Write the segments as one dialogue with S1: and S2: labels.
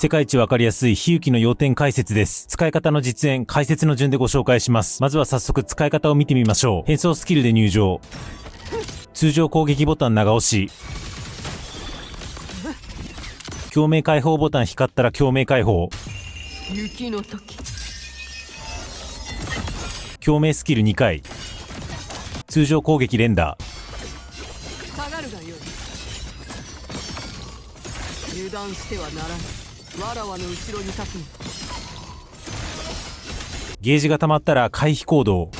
S1: 世界一わかりやすい比喩記の要点解説です。使い方の実演、解説の順でご紹介します。まずは早速使い方を見てみましょう。変装スキルで入場。通常攻撃ボタン長押し。共鳴解放ボタン光ったら共鳴解放。
S2: 雪の時。
S1: 共鳴スキル2回。通常攻撃連打。
S2: 下がるがよい。油断してはならぬ。わらわの後ろに立つの。
S1: ゲージが溜まったら回避行動。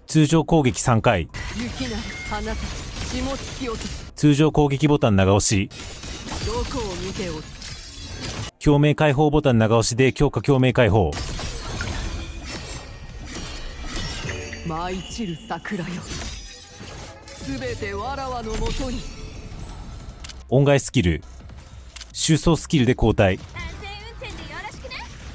S1: 通常攻撃3回。
S2: 雪なる花たち霜突き落とす。
S1: 通常攻撃ボタン長押し。
S2: どこを見ておる。
S1: 共鳴解放ボタン長押しで強化共鳴解放。
S2: 舞い散る桜よ、すべてわらわのもとに。
S1: 音階スキル。収装スキルで交代。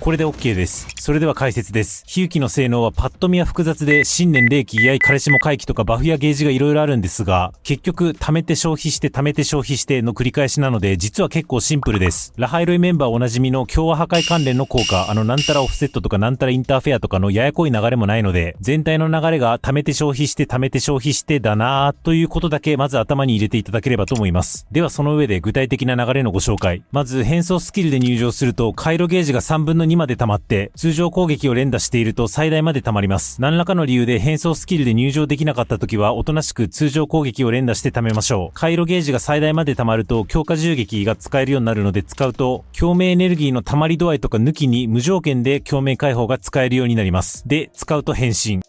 S1: これで OK です。それでは解説です。比喩記の性能はパッと見は複雑で、新年霊気、居合、彼氏も回帰とかバフやゲージが色々あるんですが、結局、貯めて消費して貯めて消費しての繰り返しなので、実は結構シンプルです。ラハイロイメンバーおなじみの共和破壊関連の効果、なんたらオフセットとかなんたらインターフェアとかのややこい流れもないので、全体の流れが貯めて消費して貯めて消費してだなーということだけまず頭に入れていただければと思います。ではその上で具体的な流れのご紹介。まず変装スキルで入場すると、回路ゲージが3分の2まで溜まって、通常攻撃を連打していると最大まで溜まります。何らかの理由で変装スキルで入場できなかった時は、おとなしく通常攻撃を連打して溜めましょう。回路ゲージが最大まで溜まると、強化銃撃が使えるようになるので、使うと、共鳴エネルギーの溜まり度合いとか抜きに無条件で共鳴解放が使えるようになります。で、使うと変身。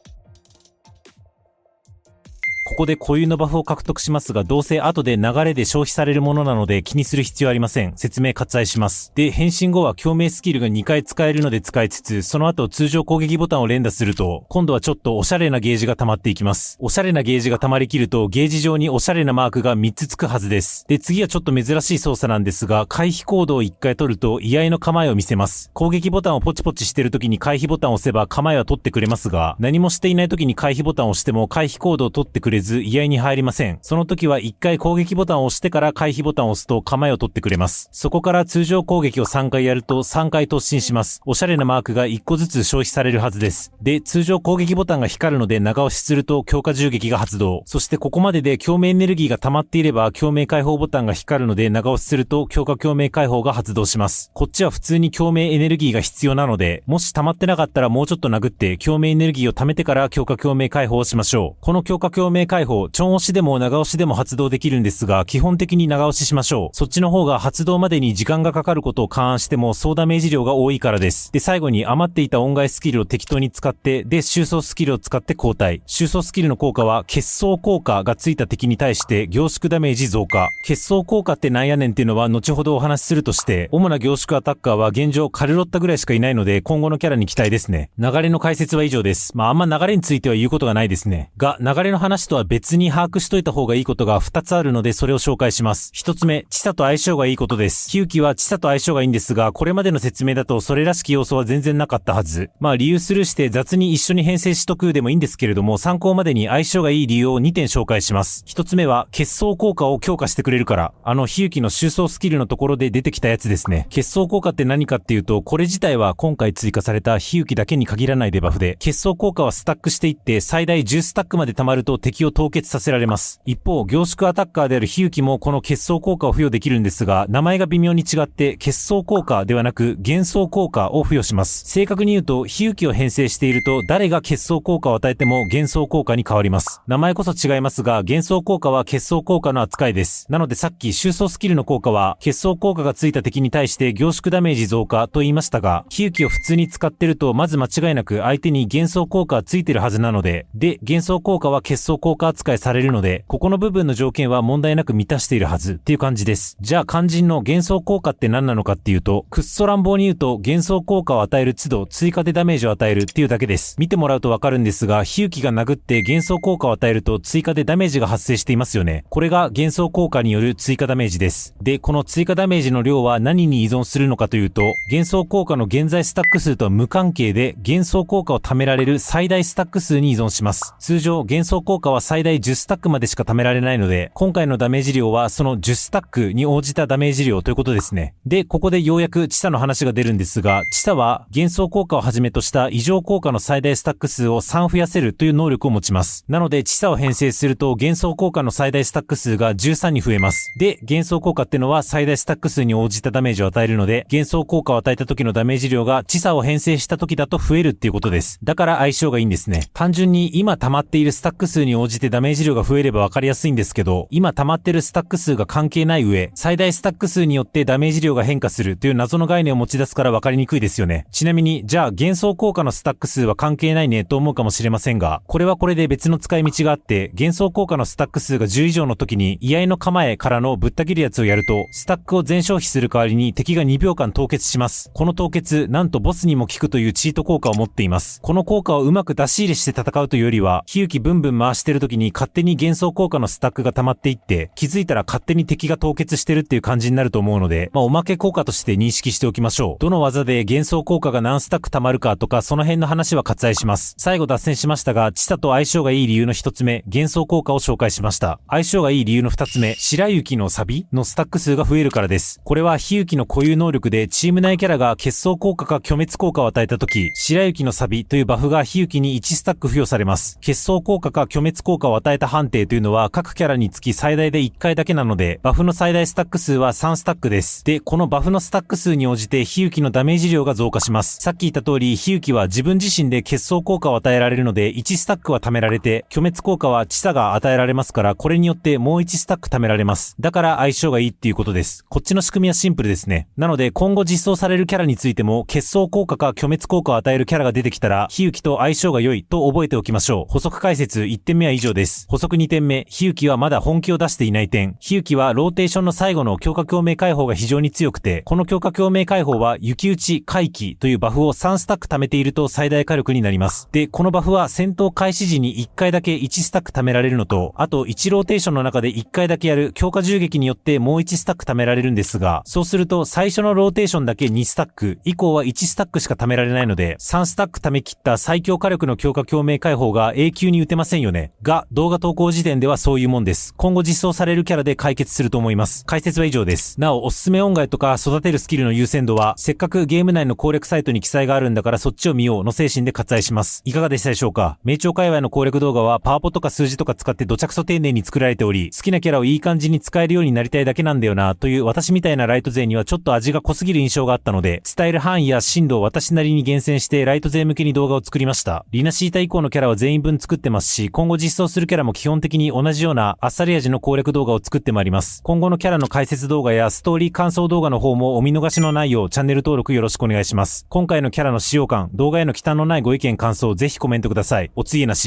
S1: ここで固有のバフを獲得しますが、どうせ後で流れで消費されるものなので気にする必要ありません。説明割愛します。で、変身後は共鳴スキルが2回使えるので使いつつ、その後通常攻撃ボタンを連打すると、今度はちょっとおしゃれなゲージが溜まっていきます。おしゃれなゲージが溜まりきると、ゲージ上におしゃれなマークが3つつくはずです。で、次はちょっと珍しい操作なんですが、回避行動を1回取ると、居合の構えを見せます。攻撃ボタンをポチポチしてる時に回避ボタンを押せば構えは取ってくれますが、何もしていない時に回避ボタンを押しても回避行動を取ってくれず、居合に入りません。その時は1回攻撃ボタンを押してから回避ボタンを押すと構えを取ってくれます。そこから通常攻撃を3回やると3回突進します。おしゃれなマークが1個ずつ消費されるはずです。で、通常攻撃ボタンが光るので長押しすると強化銃撃が発動。そしてここまでで共鳴エネルギーが溜まっていれば共鳴解放ボタンが光るので長押しすると強化共鳴解放が発動します。こっちは普通に共鳴エネルギーが必要なので、もし溜まってなかったらもうちょっと殴って共鳴エネルギーを溜めてから強化共鳴解放をしましょう。この強化共鳴解放、ちょん押しでも長押しでも発動できるんですが、基本的に長押ししましょう。そっちの方が発動までに時間がかかることを勘案しても総ダメージ量が多いからです。で、最後に余っていた音階スキルを適当に使って、で、収装スキルを使って交代。収装スキルの効果は、結装効果がついた敵に対して凝縮ダメージ増加。結装効果ってなんやねんっていうのは後ほどお話しするとして、主な凝縮アタッカーは現状カルロッタぐらいしかいないので、今後のキャラに期待ですね。流れの解説は以上です。あんま流れについては言うことがないですね。が、流れの話とは別に把握しといた方がいいことが2つあるのでそれを紹介します。1つ目、知差と相性がいいことです。比喩記は知差と相性がいいんですが、これまでの説明だとそれらしき要素は全然なかったはず。理由スルーして雑に一緒に編成しとくでもいいんですけれども、参考までに相性がいい理由を2点紹介します。1つ目は、結装効果を強化してくれるから。比喩記の収装スキルのところで出てきたやつですね。結装効果って何かっていうと、これ自体は今回追加された比喩記だけに限らないデバフで、結装効果はスタックしていって最大10スタックまで溜まると敵を凍結させられます。一方、凝縮アタッカーである比喩記もこの結装効果を付与できるんですが、名前が微妙に違って結装効果ではなく幻想効果を付与します。正確に言うと、比喩記を編成していると誰が結装効果を与えても幻想効果に変わります。名前こそ違いますが、幻想効果は結装効果の扱いです。なのでさっき収装スキルの効果は結装効果がついた敵に対して凝縮ダメージ増加と言いましたが、比喩記を普通に使ってるとまず間違いなく相手に幻想効果がついてるはずなので、幻想効果は結装効果扱いされるので、ここの部分の条件は問題なく満たしているはずっていう感じです。じゃあ肝心の幻想効果って何なのかっていうと、くっそ乱暴に言うと幻想効果を与える都度追加でダメージを与えるっていうだけです。見てもらうとわかるんですが、比喩記が殴って幻想効果を与えると追加でダメージが発生していますよね。これが幻想効果による追加ダメージです。で、この追加ダメージの量は何に依存するのかというと、幻想効果の現在スタック数とは無関係で、幻想効果を貯められる最大スタック数に依存します。通常幻想効果はは最大10スタックまでしか貯められないので、今回のダメージ量はその10スタックに応じたダメージ量ということですね。で、ここでようやくチサの話が出るんですが、チサは幻想効果をはじめとした異常効果の最大スタック数を3増やせるという能力を持ちます。なので、チサを編成すると幻想効果の最大スタック数が13に増えます。で、幻想効果ってのは最大スタック数に応じたダメージを与えるので、幻想効果を与えた時のダメージ量がチサを編成した時だと増えるっていうことです。だから相性がいいんですね。単純に今溜まっているスタック数に応じてダメージ量が増えればわかりやすいんですけど、今溜まってるスタック数が関係ない上、最大スタック数によってダメージ量が変化するという謎の概念を持ち出すからわかりにくいですよね。ちなみに、じゃあ幻想効果のスタック数は関係ないねと思うかもしれませんが、これはこれで別の使い道があって、幻想効果のスタック数が10以上の時に居合の構えからのぶった切るやつをやると、スタックを全消費する代わりに敵が2秒間凍結します。この凍結、なんとボスにも効くというチート効果を持っています。この効果をうまく出し入れして戦うというよりは、火吹きブンブン回してる時に勝手に幻想効果のスタックが溜まっていって、気づいたら勝手に敵が凍結してるっていう感じになると思うので、おまけ効果として認識しておきましょう。どの技で幻想効果が何スタック溜まるかとか、その辺の話は割愛します。最後脱線しましたが、チサと相性がいい理由の一つ目、幻想効果を紹介しました。相性がいい理由の二つ目、白雪のサビのスタック数が増えるからです。これは火雪の固有能力で、チーム内キャラが結霜効果か虚滅効果を与えたとき、白雪のサビというバフが火雪に1スタック付与されます。結霜効果か虚滅効果を与えた判定というのは各キャラにつき最大で1回だけなので、バフの最大スタック数は3スタックです。で、このバフのスタック数に応じて火雪のダメージ量が増加します。さっき言った通り、火雪は自分自身で結霜効果を与えられるので、1スタックは貯められて、虚滅効果はチサが与えられますから、これによってもう1スタック貯められます。だから相性がいいっていうことです。こっちの仕組みはシンプルですね。なので、今後実装されるキャラについても、結霜効果か虚滅効果を与えるキャラが出てきたら、火雪と相性が良いと覚えておきましょう。補足解説1点目は以上です。補足2点目、火雪はまだ本気を出していない点。火雪はローテーションの最後の強化共鳴解放が非常に強くて、この強化共鳴解放は雪打ち回帰というバフを3スタック貯めていると最大火力になります。で、このバフは戦闘開始時に1回だけ1スタック貯められるのと、あと1ローテーションの中で1回だけやる強化銃撃によってもう1スタック貯められるんですが、そうすると最初のローテーションだけ2スタック、以降は1スタックしか貯められないので、3スタック貯め切った最強火力の強化共鳴解放が永久に打てませんよね。が、動画投稿時点ではそういうもんです。今後実装されるキャラで解決すると思います。解説は以上です。なお、おすすめ音楽とか育てるスキルの優先度は、せっかくゲーム内の攻略サイトに記載があるんだからそっちを見ようの精神で割愛します。いかがでしたでしょうか？名調界隈の攻略動画はパワポとか数字とか使ってどちゃくそ丁寧に作られており、好きなキャラをいい感じに使えるようになりたいだけなんだよなという私みたいなライト勢にはちょっと味が濃すぎる印象があったので、伝える範囲や深度を私なりに厳選してライト勢向けに動画を作りました。リナシータ以降のキャラは全員分作ってますし、今後実装するキャラも基本的に同じようなあっさり味の攻略動画を作ってまいります。今後のキャラの解説動画やストーリー感想動画の方もお見逃しのないようチャンネル登録よろしくお願いします。今回のキャラの使用感、動画への忌憚のないご意見感想をぜひコメントください。お次なし。